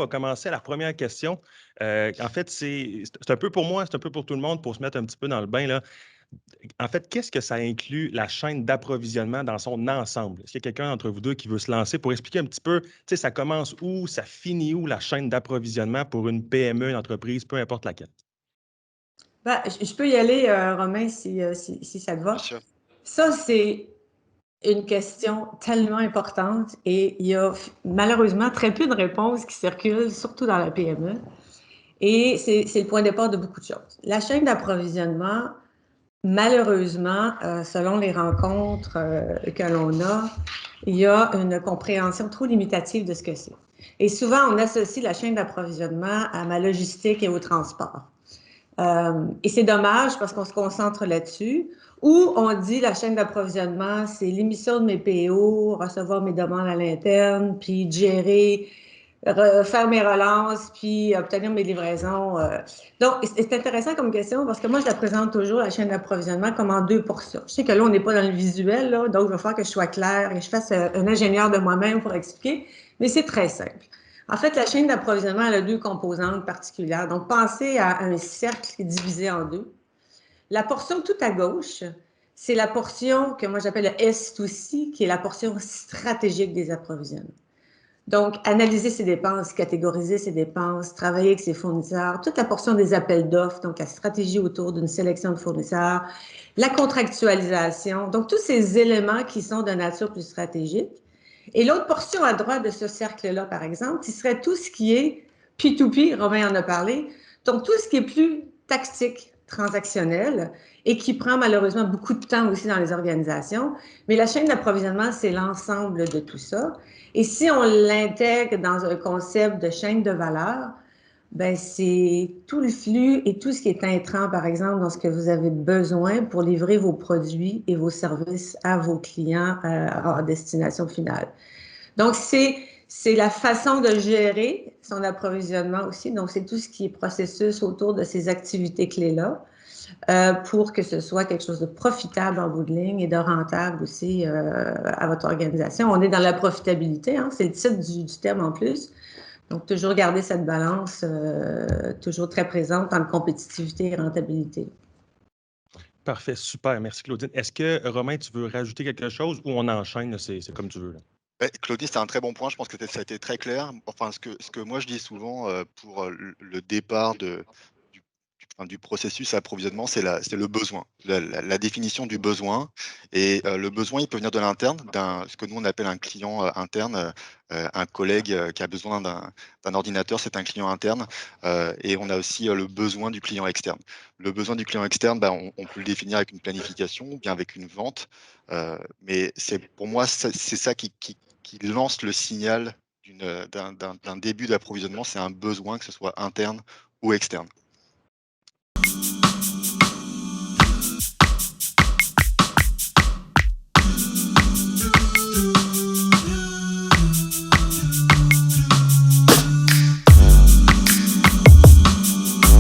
va commencer la première question. En fait, c'est un peu pour moi, c'est un peu pour tout le monde pour se mettre un petit peu dans le bain, là. En fait, qu'est-ce que ça inclut la chaîne d'approvisionnement dans son ensemble? Est-ce qu'il y a quelqu'un d'entre vous deux qui veut se lancer pour expliquer un petit peu, tu sais, ça commence où, ça finit où la chaîne d'approvisionnement pour une PME, une entreprise, peu importe laquelle? Ben, je peux y aller, Romain, si ça te Bien va. sûr. Ça, c'est une question tellement importante et il y a malheureusement très peu de réponses qui circulent, surtout dans la PME. Et c'est le point de départ de beaucoup de choses. La chaîne d'approvisionnement, malheureusement, selon les rencontres que l'on a, il y a une compréhension trop limitative de ce que c'est. Et souvent, on associe la chaîne d'approvisionnement à ma logistique et au transport. Et c'est dommage parce qu'on se concentre là-dessus. Ou on dit la chaîne d'approvisionnement, c'est l'émission de mes PO, recevoir mes demandes à l'interne, puis gérer, faire mes relances, puis obtenir mes livraisons. Donc, c'est intéressant comme question parce que moi, je la présente toujours, la chaîne d'approvisionnement, comme en deux portions. Je sais que là, on n'est pas dans le visuel, là, donc il va falloir que je sois claire et que je fasse un ingénieur de moi-même pour expliquer, mais c'est très simple. En fait, la chaîne d'approvisionnement, elle a deux composantes particulières. Donc, pensez à un cercle divisé en deux. La portion tout à gauche, c'est la portion que moi j'appelle le S2C, qui est la portion stratégique des approvisionnements. Donc, analyser ses dépenses, catégoriser ses dépenses, travailler avec ses fournisseurs, toute la portion des appels d'offres, donc la stratégie autour d'une sélection de fournisseurs, la contractualisation, donc tous ces éléments qui sont de nature plus stratégique. Et l'autre portion à droite de ce cercle-là, par exemple, qui serait tout ce qui est P2P, Romain en a parlé, donc tout ce qui est plus tactique, transactionnel, et qui prend malheureusement beaucoup de temps aussi dans les organisations. Mais la chaîne d'approvisionnement, c'est l'ensemble de tout ça. Et si on l'intègre dans un concept de chaîne de valeur, ben c'est tout le flux et tout ce qui est intrant, par exemple, dans ce que vous avez besoin pour livrer vos produits et vos services à vos clients à destination finale. Donc, c'est la façon de gérer son approvisionnement aussi. Donc, c'est tout ce qui est processus autour de ces activités clés-là pour que ce soit quelque chose de profitable en bout de ligne et de rentable aussi à votre organisation. On est dans la profitabilité, hein, c'est le titre du thème en plus. Donc, toujours garder cette balance toujours très présente entre compétitivité et rentabilité. Parfait, super. Merci, Claudine. Est-ce que, Romain, tu veux rajouter quelque chose ou on enchaîne? C'est comme tu veux, là. Claudie, c'est un très bon point. Je pense que ça a été très clair. Enfin, ce que moi je dis souvent pour le départ du processus approvisionnement, c'est le besoin, la définition du besoin. Et le besoin, il peut venir de l'interne, ce que nous on appelle un client interne, un collègue qui a besoin d'un ordinateur, c'est un client interne. Et on a aussi le besoin du client externe. Le besoin du client externe, on peut le définir avec une planification ou bien avec une vente. Mais pour moi, c'est ça qui lance le signal d'un début d'approvisionnement, c'est un besoin, que ce soit interne ou externe.